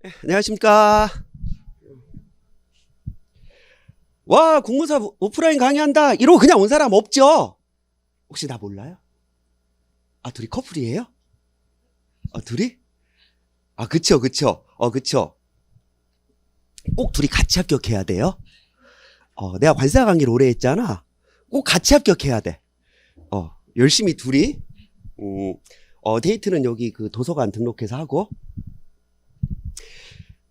안녕하십니까. 와, 공무사 오프라인 강의한다. 이러고 그냥 온 사람 없죠? 혹시 나 몰라요? 아, 둘이 커플이에요? 아, 둘이? 아, 그쵸. 그쵸. 꼭 둘이 같이 합격해야 돼요? 내가 관사 강의를 오래 했잖아. 꼭 같이 합격해야 돼. 열심히 둘이, 데이트는 여기 그 도서관 등록해서 하고,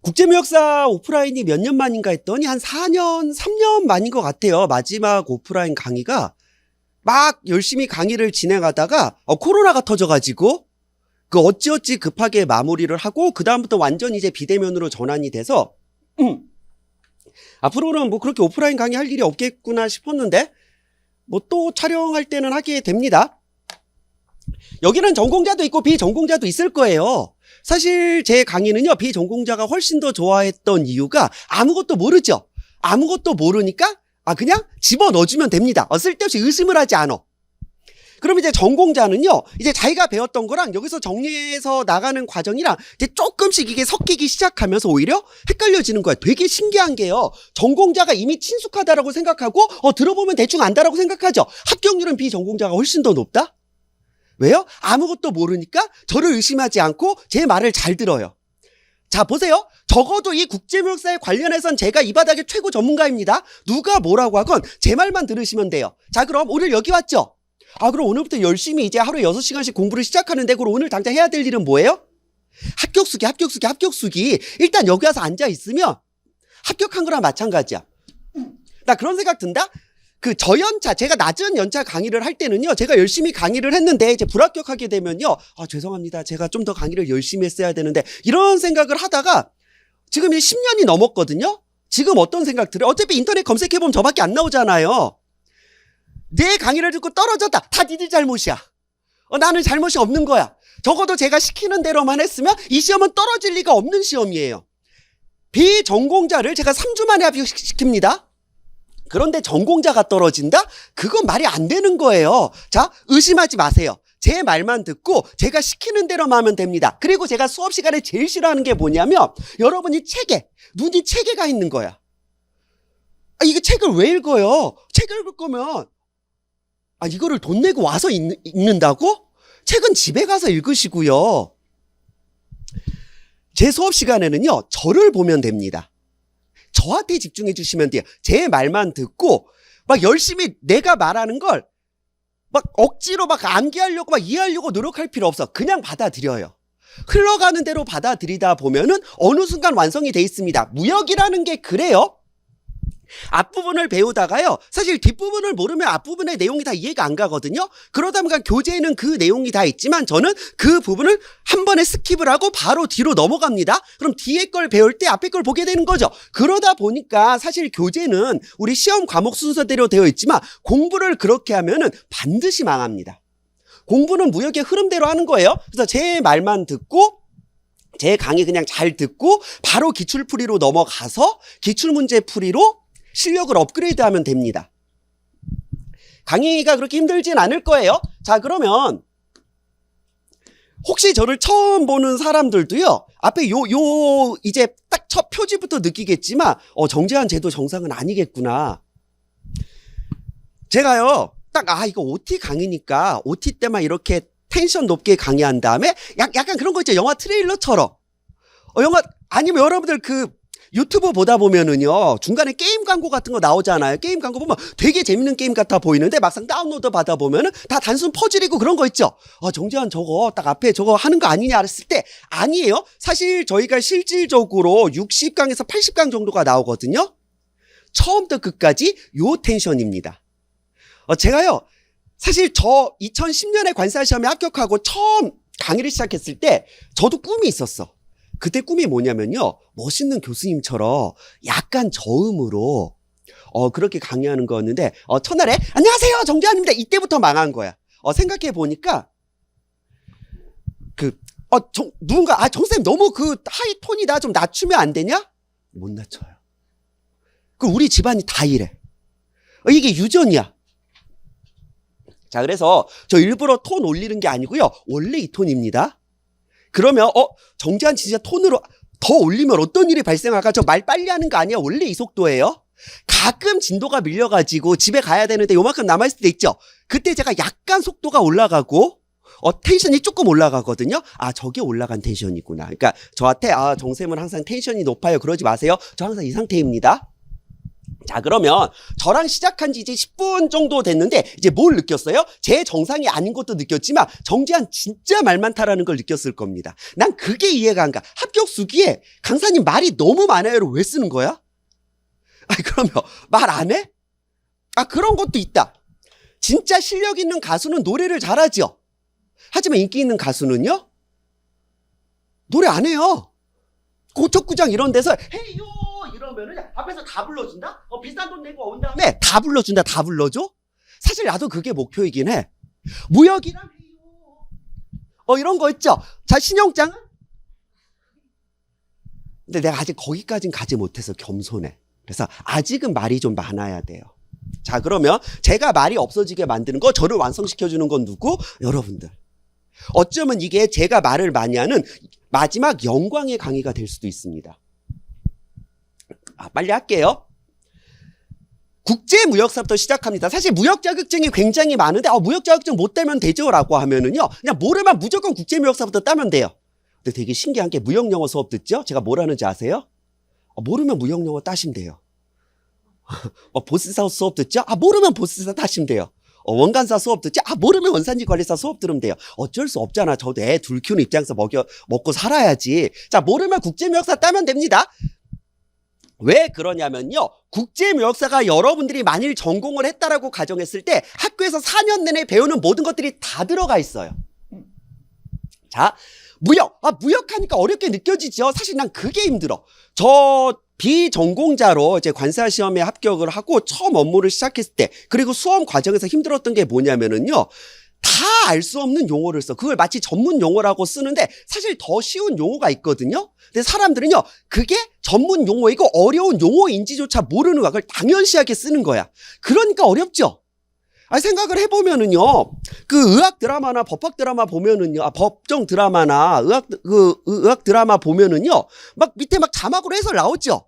국제무역사 오프라인이 몇 년 만인가 했더니 한 4년, 3년 만인 것 같아요. 마지막 오프라인 강의가 막 열심히 강의를 진행하다가 코로나가 터져가지고 그 어찌어찌 급하게 마무리를 하고 그 다음부터 완전 이제 비대면으로 전환이 돼서 앞으로는 뭐 그렇게 오프라인 강의 할 일이 없겠구나 싶었는데 뭐 또 촬영할 때는 하게 됩니다. 여기는 전공자도 있고 비전공자도 있을 거예요. 사실 제 강의는요, 비전공자가 훨씬 더 좋아했던 이유가 아무것도 모르죠. 아무것도 모르니까 그냥 집어넣어주면 됩니다. 쓸데없이 의심을 하지 않아. 그럼 이제 전공자는요, 이제 자기가 배웠던 거랑 여기서 정리해서 나가는 과정이랑 이제 조금씩 이게 섞이기 시작하면서 오히려 헷갈려지는 거야. 되게 신기한 게요, 전공자가 이미 친숙하다라고 생각하고 들어보면 대충 안다라고 생각하죠. 합격률은 비전공자가 훨씬 더 높다? 왜요? 아무것도 모르니까 저를 의심하지 않고 제 말을 잘 들어요. 자, 보세요. 적어도 이 국제무역사에 관련해선 제가 이 바닥의 최고 전문가입니다. 누가 뭐라고 하건 제 말만 들으시면 돼요. 자, 그럼 오늘 여기 왔죠? 그럼 오늘부터 열심히 이제 하루에 6시간씩 공부를 시작하는데 그럼 오늘 당장 해야 될 일은 뭐예요? 합격수기. 일단 여기 와서 앉아있으면 합격한 거랑 마찬가지야. 나 그런 생각 든다? 그 저연차, 제가 낮은 연차 강의를 할 때는요, 제가 열심히 강의를 했는데 이제 불합격하게 되면요, 죄송합니다. 제가 좀 더 강의를 열심히 했어야 되는데 이런 생각을 하다가 지금 10년이 넘었거든요. 지금 어떤 생각 들어요? 어차피 인터넷 검색해보면 저밖에 안 나오잖아요. 내 강의를 듣고 떨어졌다. 다 니들 잘못이야. 나는 잘못이 없는 거야. 적어도 제가 시키는 대로만 했으면 이 시험은 떨어질 리가 없는 시험이에요. 비전공자를 제가 3주 만에 합격시킵니다. 그런데 전공자가 떨어진다? 그건 말이 안 되는 거예요. 자, 의심하지 마세요. 제 말만 듣고 제가 시키는 대로만 하면 됩니다. 그리고 제가 수업 시간에 제일 싫어하는 게 뭐냐면 여러분이 눈이 책에 가 있는 거야. 이게 책을 왜 읽어요? 책을 읽을 거면 이거를 돈 내고 와서 읽는다고? 책은 집에 가서 읽으시고요. 제 수업 시간에는요, 저를 보면 됩니다. 저한테 집중해 주시면 돼요. 제 말만 듣고 막 열심히 내가 말하는 걸 막 억지로 막 암기하려고 막 이해하려고 노력할 필요 없어. 그냥 받아들여요. 흘러가는 대로 받아들이다 보면은 어느 순간 완성이 돼 있습니다. 무역이라는 게 그래요. 앞부분을 배우다가요, 사실 뒷부분을 모르면 앞부분의 내용이 다 이해가 안 가거든요. 그러다 보니까 교재에는 그 내용이 다 있지만 저는 그 부분을 한 번에 스킵을 하고 바로 뒤로 넘어갑니다. 그럼 뒤에 걸 배울 때 앞에 걸 보게 되는 거죠. 그러다 보니까 사실 교재는 우리 시험 과목 순서대로 되어 있지만 공부를 그렇게 하면은 반드시 망합니다. 공부는 무역의 흐름대로 하는 거예요. 그래서 제 말만 듣고 제 강의 그냥 잘 듣고 바로 기출풀이로 넘어가서 기출문제 풀이로 실력을 업그레이드하면 됩니다. 강의가 그렇게 힘들진 않을 거예요. 자, 그러면 혹시 저를 처음 보는 사람들도요, 앞에 이제 딱 첫 표지부터 느끼겠지만 정제한 제도 정상은 아니겠구나. 제가요, 이거 OT 강의니까 OT 때만 이렇게 텐션 높게 강의한 다음에 약간 그런 거 있죠. 영화 트레일러처럼. 아니면 여러분들 그 유튜브 보다 보면은요, 중간에 게임 광고 같은 거 나오잖아요. 게임 광고 보면 되게 재밌는 게임 같아 보이는데 막상 다운로드 받아 보면은 다 단순 퍼즐이고 그런 거 있죠. 정재환 저거 딱 앞에 저거 하는 거 아니냐 했을 때 아니에요. 사실 저희가 실질적으로 60강에서 80강 정도가 나오거든요. 처음부터 끝까지 요 텐션입니다. 제가요, 사실 저 2010년에 관사시험에 합격하고 처음 강의를 시작했을 때 저도 꿈이 있었어. 그때 꿈이 뭐냐면요, 멋있는 교수님처럼 약간 저음으로 그렇게 강의하는 거였는데 첫날에 안녕하세요 정재환입니다 이때부터 망한 거야. 생각해 보니까 누군가 정쌤 너무 그 하이톤이다, 좀 낮추면 안 되냐? 못 낮춰요. 우리 집안이 다 이래. 이게 유전이야. 자, 그래서 저 일부러 톤 올리는 게 아니고요, 원래 이 톤입니다. 그러면 정재환 진짜 톤으로 더 올리면 어떤 일이 발생할까? 저 말 빨리 하는 거 아니야? 원래 이 속도예요? 가끔 진도가 밀려가지고 집에 가야 되는데 요만큼 남아있을 때 있죠? 그때 제가 약간 속도가 올라가고 텐션이 조금 올라가거든요. 아, 저게 올라간 텐션이구나. 그러니까 저한테 정쌤은 항상 텐션이 높아요. 그러지 마세요. 저 항상 이 상태입니다. 자, 그러면 저랑 시작한 지 이제 10분 정도 됐는데 이제 뭘 느꼈어요? 제 정상이 아닌 것도 느꼈지만 정재한 진짜 말 많다라는 걸 느꼈을 겁니다. 난 그게 이해가 안 가. 합격 수기에 강사님 말이 너무 많아요를 왜 쓰는 거야? 아니, 그러면 말 안 해? 아, 그런 것도 있다. 진짜 실력 있는 가수는 노래를 잘하죠. 하지만 인기 있는 가수는요? 노래 안 해요. 고척구장 이런 데서 헤이요 이러면은 앞에서 다 불러준다? 비싼 돈 내고 온 다음에 다 불러준다. 다 불러줘? 사실 나도 그게 목표이긴 해. 무역이랑 헤이요 이런 거 있죠. 자, 신용장은? 근데 내가 아직 거기까진 가지 못해서 겸손해. 그래서 아직은 말이 좀 많아야 돼요. 자, 그러면 제가 말이 없어지게 만드는 거, 저를 완성시켜주는 건 누구? 여러분들. 어쩌면 이게 제가 말을 많이 하는 마지막 영광의 강의가 될 수도 있습니다. 빨리 할게요. 국제무역사부터 시작합니다. 사실 무역 자격증이 굉장히 많은데 무역 자격증 못 따면 되죠? 라고 하면은요, 그냥 모르면 무조건 국제무역사부터 따면 돼요. 근데 되게 신기한 게 무역영어 수업 듣죠? 제가 뭘 하는지 아세요? 모르면 무역영어 따시면 돼요. 보스사 수업 듣죠? 모르면 보스사 따시면 돼요. 원간사 수업 듣지? 모르면 원산지관리사 수업 들으면 돼요. 어쩔 수 없잖아. 저도 애 둘 키우는 입장에서 먹고 살아야지. 자, 모르면 국제무역사 따면 됩니다. 왜 그러냐면요, 국제무역사가 여러분들이 만일 전공을 했다라고 가정했을 때 학교에서 4년 내내 배우는 모든 것들이 다 들어가 있어요. 자, 무역. 무역하니까 어렵게 느껴지죠? 사실 난 그게 힘들어. 저 비전공자로 이제 관사 시험에 합격을 하고 처음 업무를 시작했을 때, 그리고 수험 과정에서 힘들었던 게 뭐냐면은요, 다 알 수 없는 용어를 써. 그걸 마치 전문 용어라고 쓰는데 사실 더 쉬운 용어가 있거든요. 근데 사람들은요, 그게 전문 용어이고 어려운 용어인지조차 모르는 거야. 그걸 당연시하게 쓰는 거야. 그러니까 어렵죠. 생각을 해보면은요, 그 의학 드라마나 법학 드라마 보면은요, 법정 드라마나 의학 드라마 보면은요, 막 밑에 막 자막으로 해서 나오죠.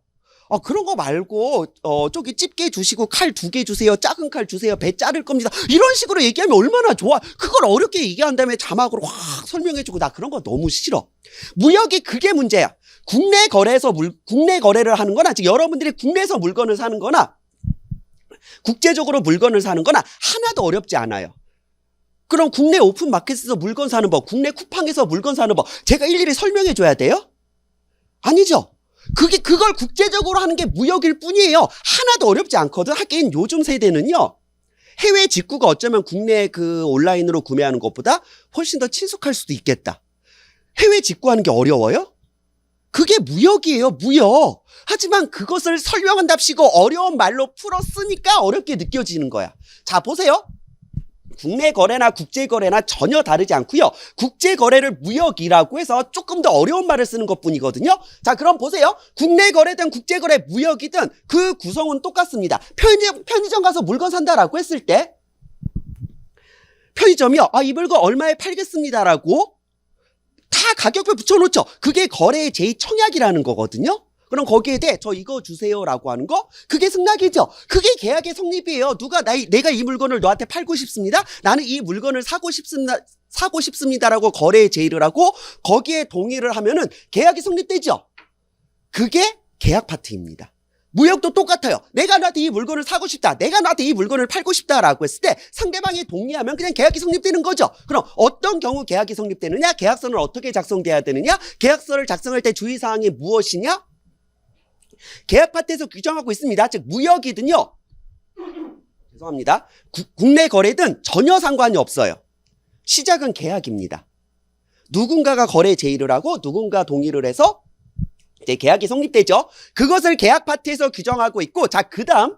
그런 거 말고, 저기 집게 주시고 칼 2개 주세요. 작은 칼 주세요. 배 자를 겁니다. 이런 식으로 얘기하면 얼마나 좋아. 그걸 어렵게 얘기한 다음에 자막으로 확 설명해주고, 나 그런 거 너무 싫어. 무역이 그게 문제야. 국내 거래를 하는 거나, 즉 여러분들이 국내에서 물건을 사는 거나, 국제적으로 물건을 사는 거나 하나도 어렵지 않아요. 그럼 국내 오픈마켓에서 물건 사는 법, 국내 쿠팡에서 물건 사는 법, 제가 일일이 설명해 줘야 돼요? 아니죠. 그걸 국제적으로 하는 게 무역일 뿐이에요. 하나도 어렵지 않거든. 하긴 요즘 세대는요, 해외 직구가 어쩌면 국내 온라인으로 구매하는 것보다 훨씬 더 친숙할 수도 있겠다. 해외 직구하는 게 어려워요? 그게 무역이에요, 무역. 하지만 그것을 설명한답시고 어려운 말로 풀었으니까 어렵게 느껴지는 거야. 자, 보세요. 국내 거래나 국제 거래나 전혀 다르지 않고요. 국제 거래를 무역이라고 해서 조금 더 어려운 말을 쓰는 것뿐이거든요. 자, 그럼 보세요. 국내 거래든 국제 거래, 무역이든 그 구성은 똑같습니다. 편의점 가서 물건 산다라고 했을 때 편의점이요, 이 물건 얼마에 팔겠습니다라고 다 가격표 붙여놓죠. 그게 거래의 제2청약이라는 거거든요. 그럼 거기에 대해 저 이거 주세요라고 하는 거, 그게 승낙이죠. 그게 계약의 성립이에요. 내가 이 물건을 너한테 팔고 싶습니다. 나는 이 물건을 사고 싶습니다라고 거래의 제의를 하고 거기에 동의를 하면은 계약이 성립되죠. 그게 계약 파트입니다. 무역도 똑같아요. 내가 너한테 이 물건을 사고 싶다. 내가 너한테 이 물건을 팔고 싶다라고 했을 때 상대방이 동의하면 그냥 계약이 성립되는 거죠. 그럼 어떤 경우 계약이 성립되느냐? 계약서는 어떻게 작성돼야 되느냐? 계약서를 작성할 때 주의사항이 무엇이냐? 계약 파트에서 규정하고 있습니다. 즉 무역이든요, 죄송합니다, 국내 거래든 전혀 상관이 없어요. 시작은 계약입니다. 누군가가 거래 제의를 하고 누군가 동의를 해서 이제 계약이 성립되죠. 그것을 계약 파트에서 규정하고 있고, 자, 그 다음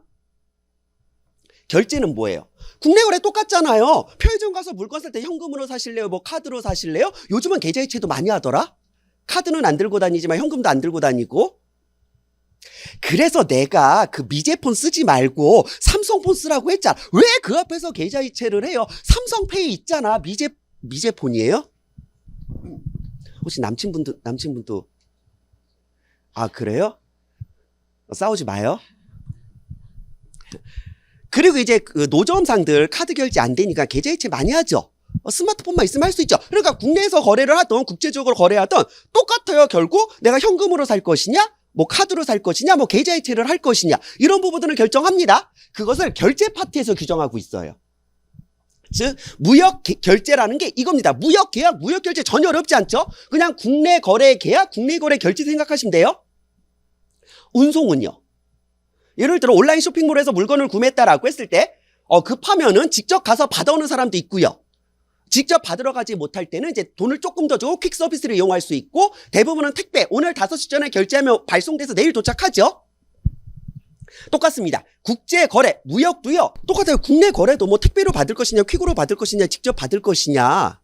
결제는 뭐예요? 국내 거래 똑같잖아요. 편의점 가서 물건 살 때 현금으로 사실래요? 카드로 사실래요? 요즘은 계좌이체도 많이 하더라. 카드는 안 들고 다니지만 현금도 안 들고 다니고. 그래서 내가 그 미제폰 쓰지 말고 삼성폰 쓰라고 했잖아. 왜 그 앞에서 계좌이체를 해요? 삼성페이 있잖아. 미제폰이에요? 혹시 남친분도 아, 그래요? 싸우지 마요. 그리고 이제 그 노점상들 카드 결제 안 되니까 계좌이체 많이 하죠. 스마트폰만 있으면 할 수 있죠. 그러니까 국내에서 거래를 하던 국제적으로 거래하던 똑같아요. 결국 내가 현금으로 살 것이냐, 뭐 카드로 살 것이냐, 뭐 계좌이체를 할 것이냐, 이런 부분들을 결정합니다. 그것을 결제 파트에서 규정하고 있어요. 즉 무역 결제라는 게 이겁니다. 무역 계약, 무역 결제 전혀 어렵지 않죠? 그냥 국내 거래 계약, 국내 거래 결제 생각하시면 돼요. 운송은요. 예를 들어 온라인 쇼핑몰에서 물건을 구매했다라고 했을 때 급하면은 직접 가서 받아오는 사람도 있고요. 직접 받으러 가지 못할 때는 이제 돈을 조금 더 주고 퀵 서비스를 이용할 수 있고, 대부분은 택배, 오늘 5시 전에 결제하면 발송돼서 내일 도착하죠. 똑같습니다. 국제 거래, 무역도요. 똑같아요. 국내 거래도 뭐 택배로 받을 것이냐, 퀵으로 받을 것이냐, 직접 받을 것이냐,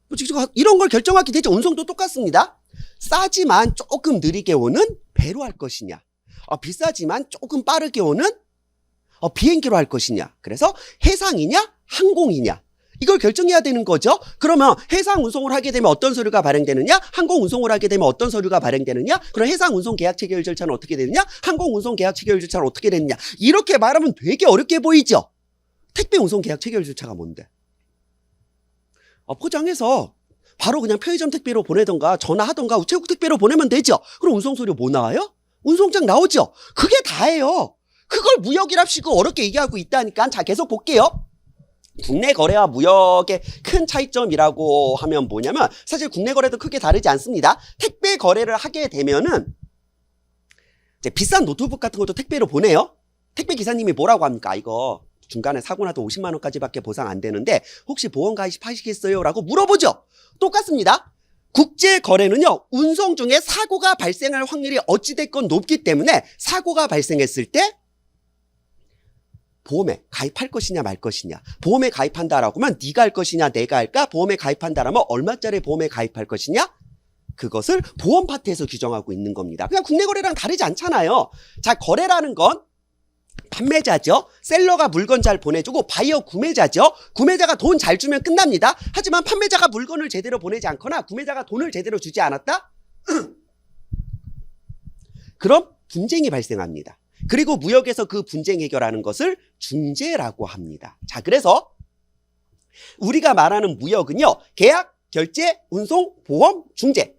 뭐 직접 이런 걸 결정하게 되죠. 운송도 똑같습니다. 싸지만 조금 느리게 오는 배로 할 것이냐, 비싸지만 조금 빠르게 오는 비행기로 할 것이냐. 그래서 해상이냐 항공이냐, 이걸 결정해야 되는 거죠. 그러면 해상 운송을 하게 되면 어떤 서류가 발행되느냐, 항공 운송을 하게 되면 어떤 서류가 발행되느냐, 그럼 해상 운송 계약 체결 절차는 어떻게 되느냐, 항공 운송 계약 체결 절차는 어떻게 되느냐. 이렇게 말하면 되게 어렵게 보이죠. 택배 운송 계약 체결 절차가 뭔데? 포장해서 바로 그냥 편의점 택배로 보내던가 전화하던가 우체국 택배로 보내면 되죠. 그럼 운송 서류 뭐 나와요? 운송장 나오죠. 그게 다예요. 그걸 무역이랍시고 어렵게 얘기하고 있다니까. 자, 계속 볼게요. 국내 거래와 무역의 큰 차이점이라고 하면 뭐냐면, 사실 국내 거래도 크게 다르지 않습니다. 택배 거래를 하게 되면은 이제 비싼 노트북 같은 것도 택배로 보내요. 택배 기사님이 뭐라고 합니까? 이거 중간에 사고 나도 50만 원까지밖에 보상 안 되는데 혹시 보험 가입하시겠어요? 라고 물어보죠. 똑같습니다. 국제 거래는요, 운송 중에 사고가 발생할 확률이 어찌됐건 높기 때문에 사고가 발생했을 때 보험에 가입할 것이냐 말 것이냐. 보험에 가입한다라고 하면 네가 할 것이냐 내가 할까? 보험에 가입한다라면 얼마짜리 보험에 가입할 것이냐? 그것을 보험 파트에서 규정하고 있는 겁니다. 그냥 국내 거래랑 다르지 않잖아요. 자, 거래라는 건 판매자죠. 셀러가 물건 잘 보내주고, 바이어 구매자죠. 구매자가 돈 잘 주면 끝납니다. 하지만 판매자가 물건을 제대로 보내지 않거나 구매자가 돈을 제대로 주지 않았다? 그럼 분쟁이 발생합니다. 그리고 무역에서 그 분쟁 해결하는 것을 중재라고 합니다. 자, 그래서 우리가 말하는 무역은요, 계약, 결제, 운송, 보험, 중재,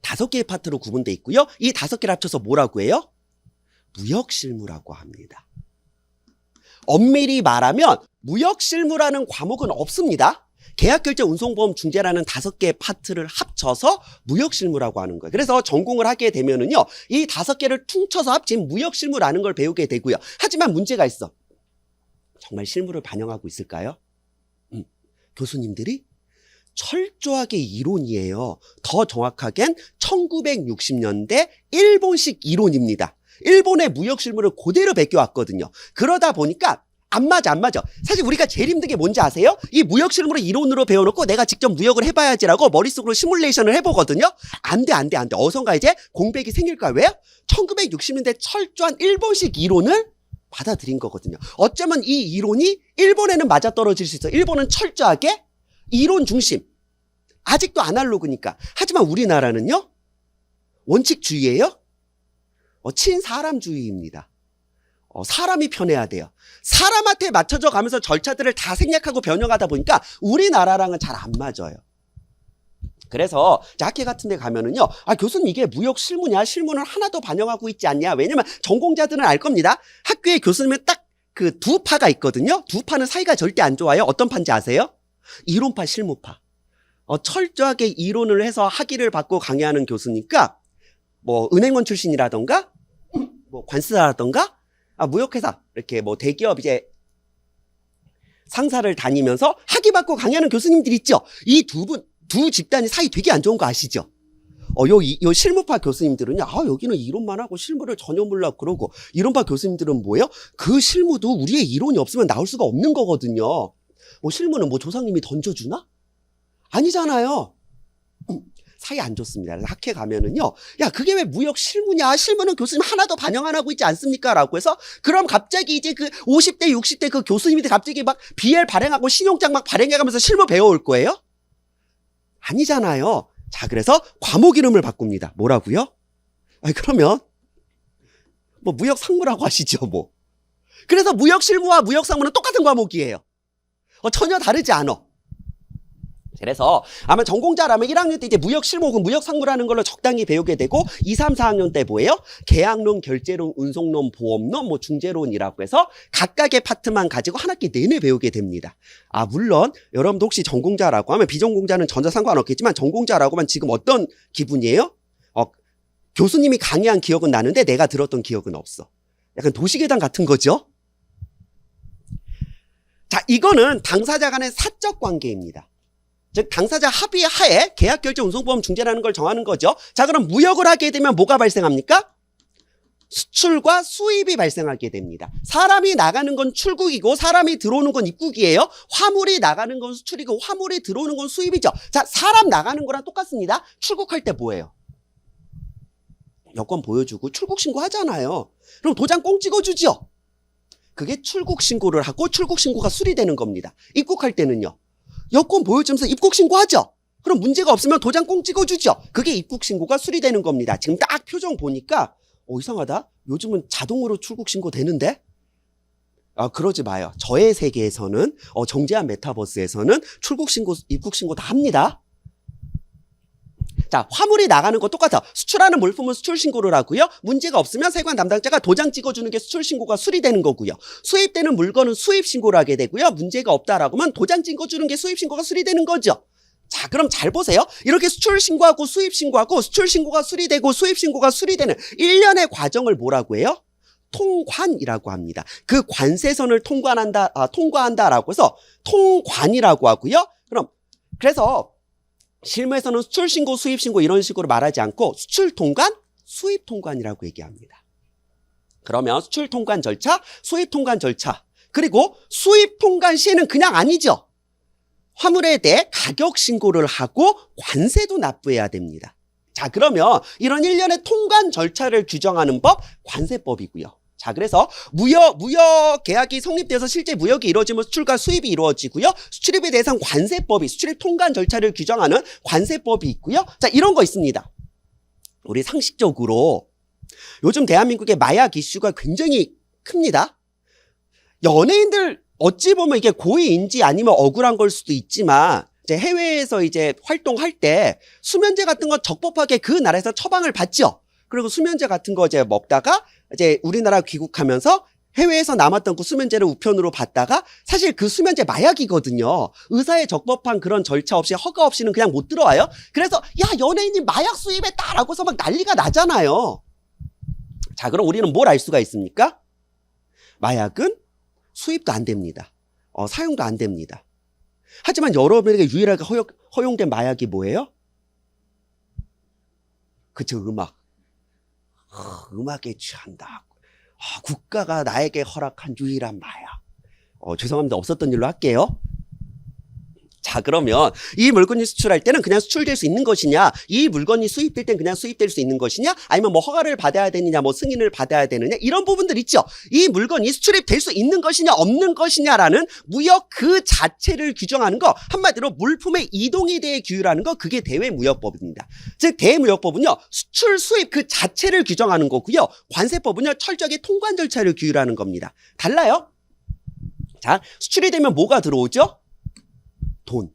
5개의 파트로 구분되어 있고요. 이 5개를 합쳐서 뭐라고 해요? 무역실무라고 합니다. 엄밀히 말하면 무역실무라는 과목은 없습니다. 계약, 결제, 운송, 보험, 중재라는 5개의 파트를 합쳐서 무역실무라고 하는 거예요. 그래서 전공을 하게 되면은요, 이 5개를 퉁쳐서 합친 무역실무라는 걸 배우게 되고요. 하지만 문제가 있어. 정말 실무를 반영하고 있을까요? 교수님들이 철저하게 이론이에요. 더 정확하겐 1960년대 일본식 이론입니다. 일본의 무역실무를 그대로 베껴왔거든요. 그러다 보니까 안 맞아. 사실 우리가 제일 힘든 게 뭔지 아세요? 이 무역실무를 이론으로 배워놓고 내가 직접 무역을 해봐야지라고 머릿속으로 시뮬레이션을 해보거든요. 안 돼. 어선가 이제 공백이 생길 거야. 왜요? 1960년대 철저한 일본식 이론을 받아들인 거거든요. 어쩌면 이 이론이 일본에는 맞아떨어질 수 있어. 일본은 철저하게 이론 중심. 아직도 아날로그니까. 하지만 우리나라는요, 원칙주의예요. 친사람주의입니다. 사람이 편해야 돼요. 사람한테 맞춰져 가면서 절차들을 다 생략하고 변형하다 보니까 우리나라랑은 잘 안 맞아요. 그래서 학회 같은 데 가면은요, 교수님 이게 무역 실무냐? 실무는 하나도 반영하고 있지 않냐? 왜냐면 전공자들은 알 겁니다. 학교에 교수님은 딱 그 두 파가 있거든요. 두 파는 사이가 절대 안 좋아요. 어떤 파인지 아세요? 이론파, 실무파. 철저하게 이론을 해서 학위를 받고 강의하는 교수니까 뭐 은행원 출신이라던가 뭐 관세사라던가 무역회사 이렇게 뭐 대기업 이제 상사를 다니면서 학위 받고 강의하는 교수님들 있죠. 이 두 집단이 사이 되게 안 좋은 거 아시죠? 요 실무파 교수님들은요, 여기는 이론만 하고 실무를 전혀 몰라 그러고, 이론파 교수님들은 뭐예요? 그 실무도 우리의 이론이 없으면 나올 수가 없는 거거든요. 실무는 조상님이 던져주나? 아니잖아요. 사이 안 좋습니다. 그래서 학회 가면은요, 그게 왜 무역 실무냐? 실무는 교수님 하나도 반영 안 하고 있지 않습니까? 라고 해서, 그럼 갑자기 이제 그 50대, 60대 그 교수님들이 갑자기 막 BL 발행하고 신용장 막 발행해가면서 실무 배워올 거예요? 아니잖아요. 자, 그래서 과목 이름을 바꿉니다. 뭐라고요? 아니, 그러면 뭐 무역상무라고 하시죠, 뭐. 그래서 무역실무와 무역상무는 똑같은 과목이에요. 전혀 다르지 않아. 그래서 아마 전공자라면 1학년 때 이제 무역실무 혹은 무역상무라는 걸로 적당히 배우게 되고 2, 3, 4학년 때 뭐예요? 계약론, 결제론, 운송론, 보험론, 뭐 중재론이라고 해서 각각의 파트만 가지고 한 학기 내내 배우게 됩니다. 물론 여러분도 혹시 전공자라고 하면 비전공자는 전혀 상관없겠지만 전공자라고 하면 지금 어떤 기분이에요? 교수님이 강의한 기억은 나는데 내가 들었던 기억은 없어. 약간 도시괴담 같은 거죠? 자, 이거는 당사자 간의 사적 관계입니다. 즉 당사자 합의 하에 계약, 결제, 운송보험, 중재라는 걸 정하는 거죠. 자, 그럼 무역을 하게 되면 뭐가 발생합니까? 수출과 수입이 발생하게 됩니다. 사람이 나가는 건 출국이고 사람이 들어오는 건 입국이에요. 화물이 나가는 건 수출이고 화물이 들어오는 건 수입이죠. 자, 사람 나가는 거랑 똑같습니다. 출국할 때 뭐예요? 여권 보여주고 출국 신고 하잖아요. 그럼 도장 꽁 찍어주죠. 그게 출국 신고를 하고 출국 신고가 수리되는 겁니다. 입국할 때는요. 여권 보여주면서 입국 신고하죠. 그럼 문제가 없으면 도장 꽁 찍어주죠. 그게 입국 신고가 수리되는 겁니다. 지금 딱 표정 보니까 이상하다. 요즘은 자동으로 출국 신고 되는데? 그러지 마요. 저의 세계에서는 정제한 메타버스에서는 출국 신고, 입국 신고 다 합니다. 자, 화물이 나가는 거 똑같아. 수출하는 물품은 수출 신고를 하고요. 문제가 없으면 세관 담당자가 도장 찍어주는 게 수출 신고가 수리되는 거고요. 수입되는 물건은 수입 신고를 하게 되고요. 문제가 없다라고 하면 도장 찍어주는 게 수입 신고가 수리되는 거죠. 자, 그럼 잘 보세요. 이렇게 수출 신고하고 수입 신고하고 수출 신고가 수리되고 수입 신고가 수리되는 일련의 과정을 뭐라고 해요? 통관이라고 합니다. 그 관세선을 통과한다라고 해서 통관이라고 하고요. 그래서 실무에서는 수출 신고, 수입 신고 이런 식으로 말하지 않고 수출 통관, 수입 통관이라고 얘기합니다. 그러면 수출 통관 절차, 수입 통관 절차, 그리고 수입 통관 시에는 그냥 아니죠. 화물에 대해 가격 신고를 하고 관세도 납부해야 됩니다. 자, 그러면 이런 일련의 통관 절차를 규정하는 법, 관세법이고요. 자, 그래서 무역 계약이 성립돼서 실제 무역이 이루어지면 수출과 수입이 이루어지고요. 수출입에 대해서는 관세법이, 수출입 통관 절차를 규정하는 관세법이 있고요. 자, 이런 거 있습니다. 우리 상식적으로 요즘 대한민국의 마약 이슈가 굉장히 큽니다. 연예인들 어찌 보면 이게 고의인지 아니면 억울한 걸 수도 있지만 이제 해외에서 이제 활동할 때 수면제 같은 거 적법하게 그 나라에서 처방을 받죠. 그리고 수면제 같은 거 이제 먹다가 이제 우리나라 귀국하면서 해외에서 남았던 그 수면제를 우편으로 받다가 사실 그 수면제 마약이거든요. 의사의 적법한 그런 절차 없이 허가 없이는 그냥 못 들어와요. 그래서 야, 연예인이 마약 수입했다라고서 막 난리가 나잖아요. 자, 그럼 우리는 뭘 알 수가 있습니까? 마약은 수입도 안 됩니다. 사용도 안 됩니다. 하지만 여러분에게 유일하게 허용된 마약이 뭐예요? 그쵸, 음악. 음악에 취한다. 국가가 나에게 허락한 유일한 마약. 죄송합니다. 없었던 일로 할게요. 자, 그러면 이 물건이 수출할 때는 그냥 수출될 수 있는 것이냐, 이 물건이 수입될 땐 그냥 수입될 수 있는 것이냐, 아니면 뭐 허가를 받아야 되느냐, 뭐 승인을 받아야 되느냐, 이런 부분들 있죠. 이 물건이 수출입될 수 있는 것이냐 없는 것이냐라는 무역 그 자체를 규정하는 거, 한마디로 물품의 이동에 대해 규율하는 거, 그게 대외무역법입니다. 즉 대외무역법은요, 수출 수입 그 자체를 규정하는 거고요, 관세법은요, 철저하게 통관 절차를 규율하는 겁니다. 달라요. 자, 수출이 되면 뭐가 들어오죠? 돈.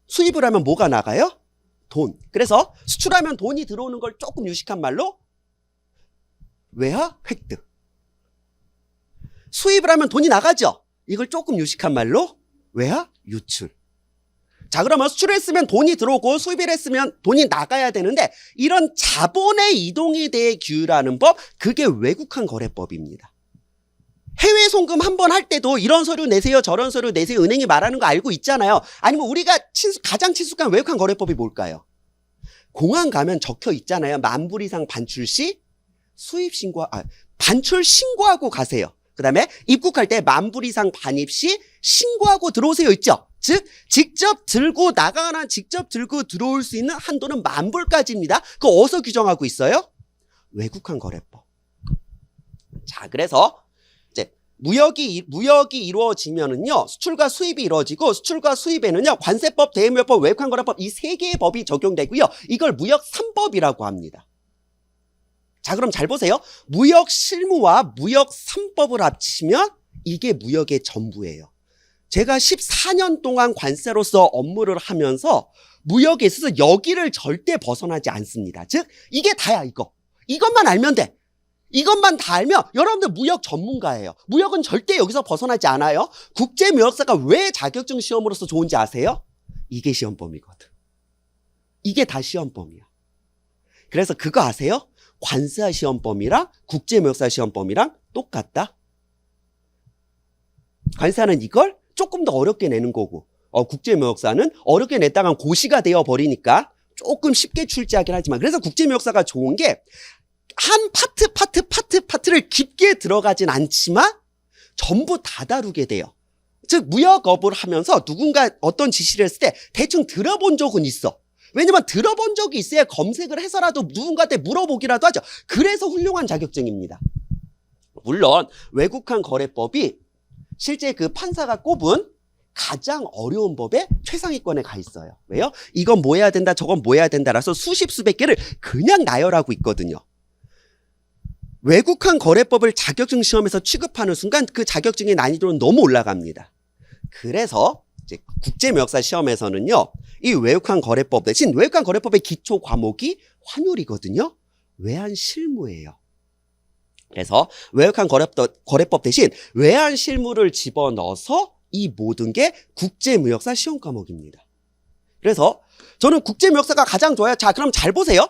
수입을 하면 뭐가 나가요? 돈. 그래서 수출하면 돈이 들어오는 걸 조금 유식한 말로 외화 획득. 수입을 하면 돈이 나가죠. 이걸 조금 유식한 말로 외화 유출. 자, 그러면 수출을 했으면 돈이 들어오고 수입을 했으면 돈이 나가야 되는데 이런 자본의 이동에 대해 규율하는 법, 그게 외국환 거래법입니다. 해외 송금 한 번 할 때도 이런 서류 내세요, 저런 서류 내세요, 은행이 말하는 거 알고 있잖아요. 아니면 우리가 가장 친숙한 외국환 거래법이 뭘까요? 공항 가면 적혀 있잖아요. 10,000불 이상 반출 시 반출 신고하고 가세요. 그 다음에 입국할 때 10,000불 이상 반입 시 신고하고 들어오세요 있죠. 즉 직접 들고 나가거나 직접 들고 들어올 수 있는 한도는 10,000불까지입니다. 그거 어디서 규정하고 있어요? 외국환 거래법. 자, 그래서 무역이 이루어지면은요, 수출과 수입이 이루어지고, 수출과 수입에는요, 관세법, 대무역법, 외국환거래법 이 세 개의 법이 적용되고요. 이걸 무역 3법이라고 합니다. 자, 그럼 잘 보세요. 무역 실무와 무역 3법을 합치면 이게 무역의 전부예요. 제가 14년 동안 관세로서 업무를 하면서 무역에 있어서 여기를 절대 벗어나지 않습니다. 즉, 이게 다야, 이거. 이것만 알면 돼. 이것만 다 알면 여러분들 무역 전문가예요. 무역은 절대 여기서 벗어나지 않아요. 국제무역사가 왜 자격증 시험으로서 좋은지 아세요? 이게 시험범위거든. 이게 다 시험범위야. 그래서 그거 아세요? 관세사 시험범위랑 국제무역사 시험범위랑 똑같다. 관세사는 이걸 조금 더 어렵게 내는 거고, 국제무역사는 어렵게 냈다간 고시가 되어버리니까 조금 쉽게 출제하긴 하지만, 그래서 국제무역사가 좋은 게 한 파트를 깊게 들어가진 않지만 전부 다 다루게 돼요. 즉, 무역업을 하면서 누군가 어떤 지시를 했을 때 대충 들어본 적은 있어. 왜냐면 들어본 적이 있어야 검색을 해서라도 누군가한테 물어보기라도 하죠. 그래서 훌륭한 자격증입니다. 물론 외국환 거래법이 실제 그 판사가 꼽은 가장 어려운 법에 최상위권에 가 있어요. 왜요? 이건 뭐 해야 된다, 저건 뭐 해야 된다라서 수십 수백 개를 그냥 나열하고 있거든요. 외국환 거래법을 자격증 시험에서 취급하는 순간 그 자격증의 난이도는 너무 올라갑니다. 그래서 이제 국제무역사 시험에서는요, 이 외국환 거래법 대신 외국환 거래법의 기초 과목이 환율이거든요. 외환 실무예요. 그래서 외국환 거래법 대신 외환 실무를 집어넣어서 이 모든 게 국제무역사 시험 과목입니다. 그래서 저는 국제무역사가 가장 좋아요. 자, 그럼 잘 보세요.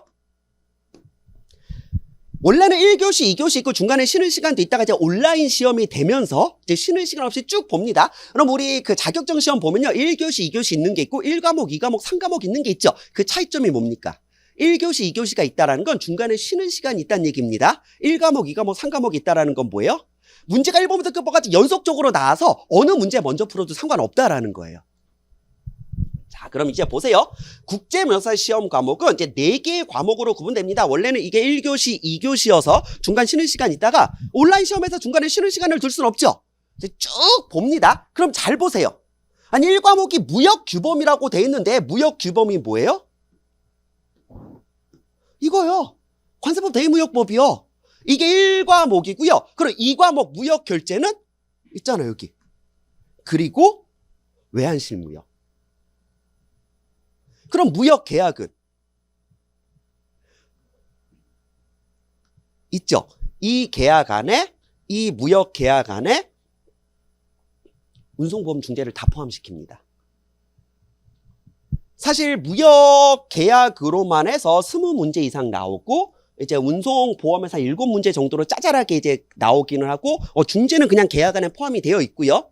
원래는 1교시, 2교시 있고 중간에 쉬는 시간도 있다가 이제 온라인 시험이 되면서 이제 쉬는 시간 없이 쭉 봅니다. 그럼 우리 그 자격증 시험 보면요, 1교시, 2교시 있는 게 있고 1과목, 2과목, 3과목 있는 게 있죠. 그 차이점이 뭡니까? 1교시, 2교시가 있다라는 건 중간에 쉬는 시간이 있다는 얘기입니다. 1과목, 2과목, 3과목이 있다라는 건 뭐예요? 문제가 1번부터 끝까지 연속적으로 나와서 어느 문제 먼저 풀어도 상관없다라는 거예요. 자, 그럼 이제 보세요. 국제무역사 시험 과목은 이제 4개의 과목으로 구분됩니다. 원래는 이게 1교시, 2교시여서 중간 쉬는 시간 있다가 온라인 시험에서 중간에 쉬는 시간을 둘 수는 없죠. 이제 쭉 봅니다. 그럼 잘 보세요. 아니, 1과목이 무역규범이라고 돼 있는데 무역규범이 뭐예요? 이거요. 관세법 대무역법이요. 이게 1과목이고요. 그리고 2과목 무역결제는 있잖아요, 여기. 그리고 외환실무역. 그럼 무역계약은 있죠. 이 무역계약 안에 운송보험 중재를 다 포함시킵니다. 사실 무역계약으로만 해서 20문제 이상 나오고, 이제 운송보험에서 7문제 정도로 짜잘하게 이제 나오기는 하고, 중재는 그냥 계약 안에 포함이 되어 있고요.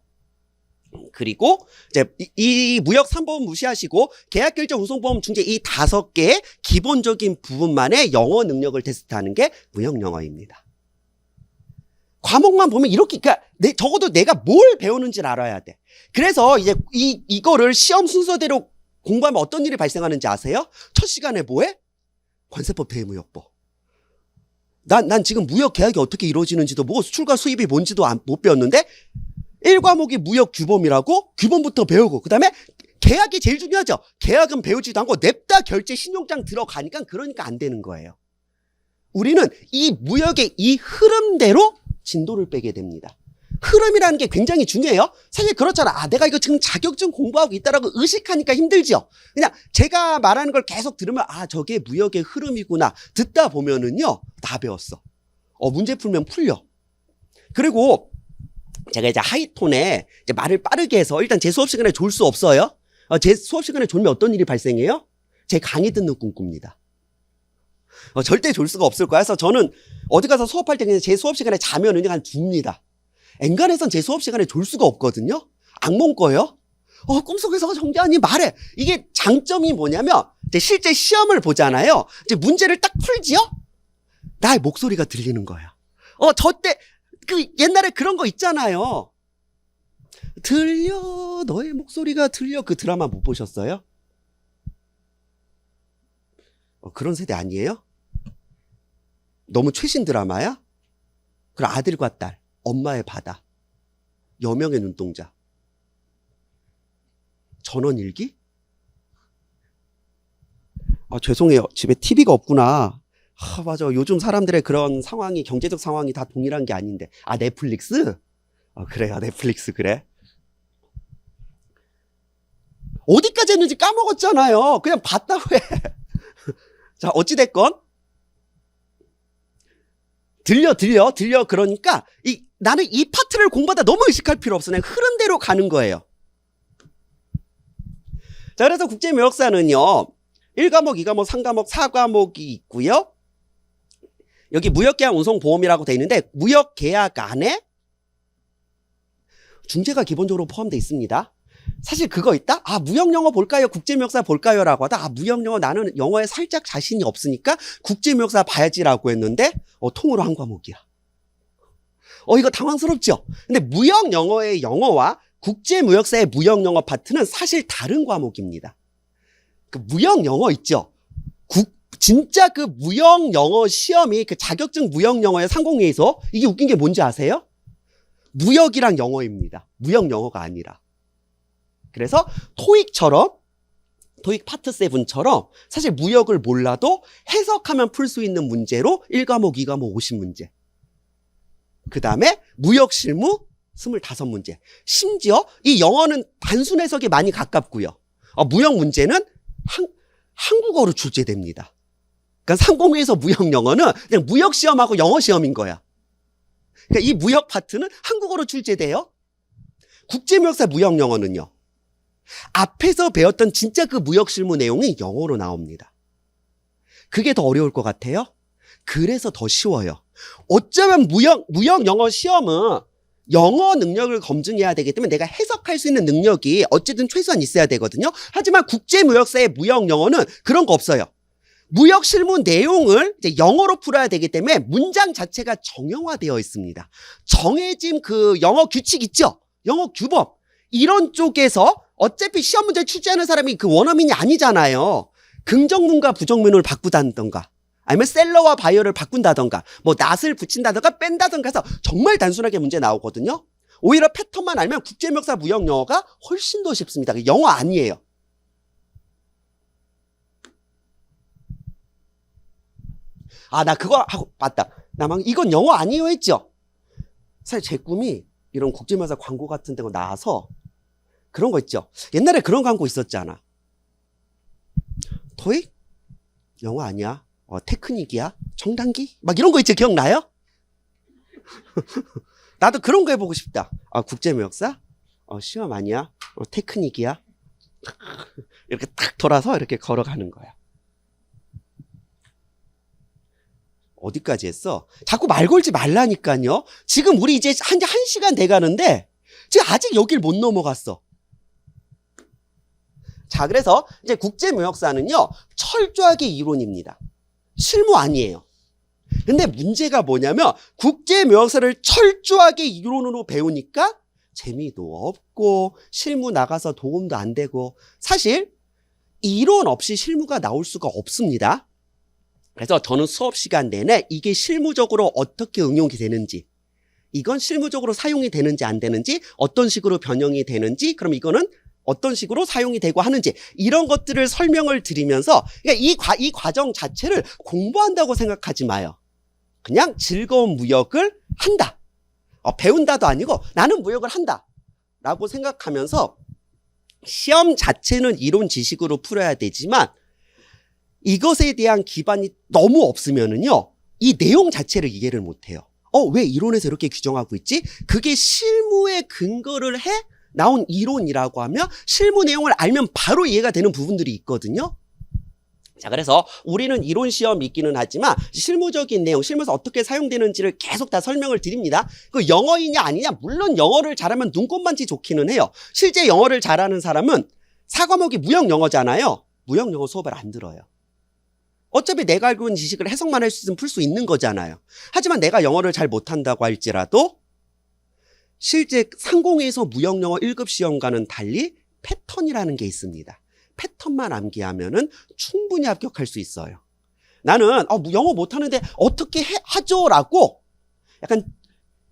그리고 이제 이 무역 3법 무시하시고 계약결제, 운송보험, 중재 이 5개의 기본적인 부분만의 영어 능력을 테스트하는 게 무역영어입니다. 과목만 보면 이렇게, 그러니까 적어도 내가 뭘 배우는지를 알아야 돼. 그래서 이제 이거를 시험 순서대로 공부하면 어떤 일이 발생하는지 아세요? 첫 시간에 뭐해? 관세법 대무역법. 난 지금 무역 계약이 어떻게 이루어지는지도 뭐 수출과 수입이 뭔지도 못 배웠는데 1과목이 무역 규범이라고 규범부터 배우고, 그 다음에 계약이 제일 중요하죠. 계약은 배우지도 않고 냅다 결제 신용장 들어가니까 그러니까 안 되는 거예요. 우리는 이 무역의 이 흐름대로 진도를 빼게 됩니다. 흐름이라는 게 굉장히 중요해요. 사실 그렇잖아. 내가 이거 지금 자격증 공부하고 있다라고 의식하니까 힘들죠. 그냥 제가 말하는 걸 계속 들으면 저게 무역의 흐름이구나. 듣다 보면은요, 다 배웠어. 문제 풀면 풀려. 그리고 제가 이제 하이톤에 이제 말을 빠르게 해서 일단 제 수업 시간에 졸 수 없어요. 제 수업 시간에 졸면 어떤 일이 발생해요? 제 강의 듣는 꿈 꿉니다. 절대 졸 수가 없을 거야. 그래서 저는 어디 가서 수업할 때 그냥 제 수업 시간에 자면은 그냥 줍니다. 엔간해선 제 수업 시간에 졸 수가 없거든요. 악몽 꿔요. 꿈속에서 정재환이 말해. 이게 장점이 뭐냐면 이제 실제 시험을 보잖아요. 이제 문제를 딱 풀지요? 나의 목소리가 들리는 거야. 저때 옛날에 그런 거 있잖아요. 들려, 너의 목소리가 들려. 그 드라마 못 보셨어요? 그런 세대 아니에요? 너무 최신 드라마야? 그럼 아들과 딸, 엄마의 바다. 여명의 눈동자. 전원일기? 죄송해요. 집에 TV가 없구나. 맞아. 요즘 사람들의 그런 상황이, 경제적 상황이 다 동일한 게 아닌데. 넷플릭스? 그래요. 넷플릭스, 그래. 어디까지 했는지 까먹었잖아요. 그냥 봤다고 해. 자, 어찌됐건. 들려. 그러니까, 나는 이 파트를 공부하다 너무 의식할 필요 없어. 그냥 흐름대로 가는 거예요. 자, 그래서 국제무역사는요, 1과목, 2과목, 3과목, 4과목이 있고요. 여기 무역계약 운송보험이라고 돼 있는데 무역계약 안에 중재가 기본적으로 포함되어 있습니다. 사실 그거 있다? 무역영어 볼까요? 국제무역사 볼까요? 라고 하다 무역영어 나는 영어에 살짝 자신이 없으니까 국제무역사 봐야지라고 했는데 통으로 한 과목이야. 이거 당황스럽죠? 근데 무역영어의 영어와 국제무역사의 무역영어 파트는 사실 다른 과목입니다. 그 무역영어 있죠? 진짜 그 무역영어 시험이 그 자격증 무역영어의 상공회의소 이게 웃긴 게 뭔지 아세요? 무역이랑 영어입니다. 무역영어가 아니라. 그래서 토익처럼 토익 파트 7처럼 사실 무역을 몰라도 해석하면 풀 수 있는 문제로 1과목, 2과목 50문제. 그 다음에 무역 실무 25문제. 심지어 이 영어는 단순 해석이 많이 가깝고요. 무역 문제는 한국어로 출제됩니다. 그러니까 상공회에서 무역 영어는 그냥 무역 시험하고 영어 시험인 거야. 그러니까 이 무역 파트는 한국어로 출제돼요. 국제무역사 무역 영어는요. 앞에서 배웠던 진짜 그 무역 실무 내용이 영어로 나옵니다. 그게 더 어려울 것 같아요? 그래서 더 쉬워요. 어쩌면 무역 영어 시험은 영어 능력을 검증해야 되기 때문에 내가 해석할 수 있는 능력이 어쨌든 최소한 있어야 되거든요. 하지만 국제무역사의 무역 영어는 그런 거 없어요. 무역 실무 내용을 이제 영어로 풀어야 되기 때문에 문장 자체가 정형화되어 있습니다. 정해진 그 영어 규칙 있죠? 영어 규범. 이런 쪽에서 어차피 시험 문제 출제하는 사람이 그 원어민이 아니잖아요. 긍정문과 부정문을 바꾸다던가 아니면 셀러와 바이어를 바꾼다던가 뭐 낫을 붙인다던가 뺀다던가 해서 정말 단순하게 문제 나오거든요. 오히려 패턴만 알면 국제무역사 무역 영어가 훨씬 더 쉽습니다. 영어 아니에요. 나 그거 하고 맞다. 나 막 이건 영어 아니에요 했죠. 사실 제 꿈이 이런 국제무역사 광고 같은 데 나와서 그런 거 있죠. 옛날에 그런 광고 있었잖아. 토익? 영어 아니야. 테크닉이야. 정단기? 막 이런 거 있지. 기억나요? 나도 그런 거 해보고 싶다. 국제무역사? 시험 아니야. 테크닉이야. 이렇게 딱 돌아서 이렇게 걸어가는 거야. 어디까지 했어? 자꾸 말 걸지 말라니까요. 지금 우리 이제 한 시간 돼 가는데 지금 아직 여길 못 넘어갔어. 자, 그래서 이제 국제무역사는요, 철저하게 이론입니다. 실무 아니에요. 근데 문제가 뭐냐면 국제무역사를 철저하게 이론으로 배우니까 재미도 없고 실무 나가서 도움도 안 되고 사실 이론 없이 실무가 나올 수가 없습니다. 그래서 저는 수업 시간 내내 이게 실무적으로 어떻게 응용이 되는지 이건 실무적으로 사용이 되는지 안 되는지 어떤 식으로 변형이 되는지 그럼 이거는 어떤 식으로 사용이 되고 하는지 이런 것들을 설명을 드리면서 그러니까 이 과정 자체를 공부한다고 생각하지 마요. 그냥 즐거운 무역을 한다. 배운다도 아니고 나는 무역을 한다 라고 생각하면서 시험 자체는 이론 지식으로 풀어야 되지만 이것에 대한 기반이 너무 없으면은요 이 내용 자체를 이해를 못해요. 왜 이론에서 이렇게 규정하고 있지? 그게 실무에 근거를 해 나온 이론이라고 하면 실무 내용을 알면 바로 이해가 되는 부분들이 있거든요. 자, 그래서 우리는 이론 시험 있기는 하지만 실무적인 내용, 실무에서 어떻게 사용되는지를 계속 다 설명을 드립니다. 그 영어이냐 아니냐, 물론 영어를 잘하면 눈꽃만치 좋기는 해요. 실제 영어를 잘하는 사람은 4과목이 무역 영어잖아요. 무역 영어 수업을 안 들어요. 어차피 내가 알고 있는 지식을 해석만 할 수 있으면 풀 수 있는 거잖아요. 하지만 내가 영어를 잘 못한다고 할지라도 실제 상공회에서 무역영어 1급 시험과는 달리 패턴이라는 게 있습니다. 패턴만 암기하면은 충분히 합격할 수 있어요. 나는 영어 못하는데 어떻게 하죠? 라고 약간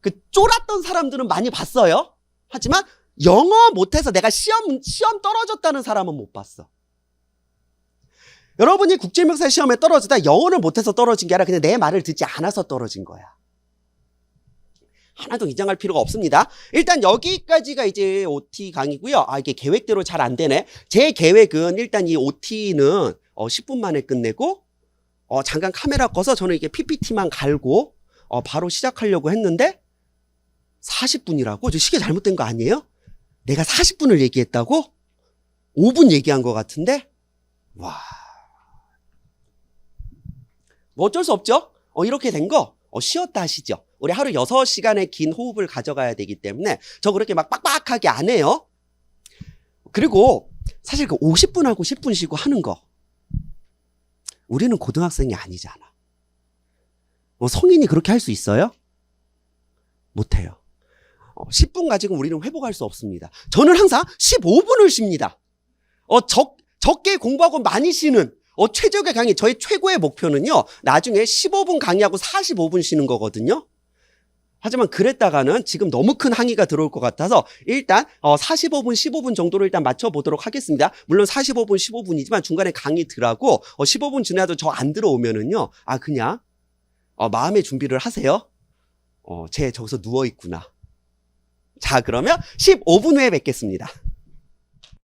그 쫄았던 사람들은 많이 봤어요. 하지만 영어 못해서 내가 시험 떨어졌다는 사람은 못 봤어. 여러분이 국제명사 시험에 떨어지다 영어를 못해서 떨어진 게 아니라 그냥 내 말을 듣지 않아서 떨어진 거야. 하나도 긴장할 필요가 없습니다. 일단 여기까지가 이제 OT 강의고요. 이게 계획대로 잘 안 되네. 제 계획은 일단 이 OT는 10분 만에 끝내고 잠깐 카메라 꺼서 저는 이게 PPT만 갈고 바로 시작하려고 했는데 40분이라고? 저 시계 잘못된 거 아니에요? 내가 40분을 얘기했다고? 5분 얘기한 것 같은데? 와. 뭐 어쩔 수 없죠? 이렇게 된 거 쉬었다 하시죠. 우리 하루 6시간의 긴 호흡을 가져가야 되기 때문에 저 그렇게 막 빡빡하게 안 해요. 그리고 사실 그 50분 하고 10분 쉬고 하는 거 우리는 고등학생이 아니잖아. 성인이 그렇게 할 수 있어요? 못해요. 10분 가지고 우리는 회복할 수 없습니다. 저는 항상 15분을 쉽니다. 적게 공부하고 많이 쉬는 최적의 강의, 저의 최고의 목표는요, 나중에 15분 강의하고 45분 쉬는 거거든요. 하지만 그랬다가는 지금 너무 큰 항의가 들어올 것 같아서 일단 45분, 15분 정도로 일단 맞춰보도록 하겠습니다. 물론 45분, 15분이지만 중간에 강의 들하고 15분 지나도 저 안 들어오면은요, 그냥 마음의 준비를 하세요. 쟤 저기서 누워있구나. 자, 그러면 15분 후에 뵙겠습니다.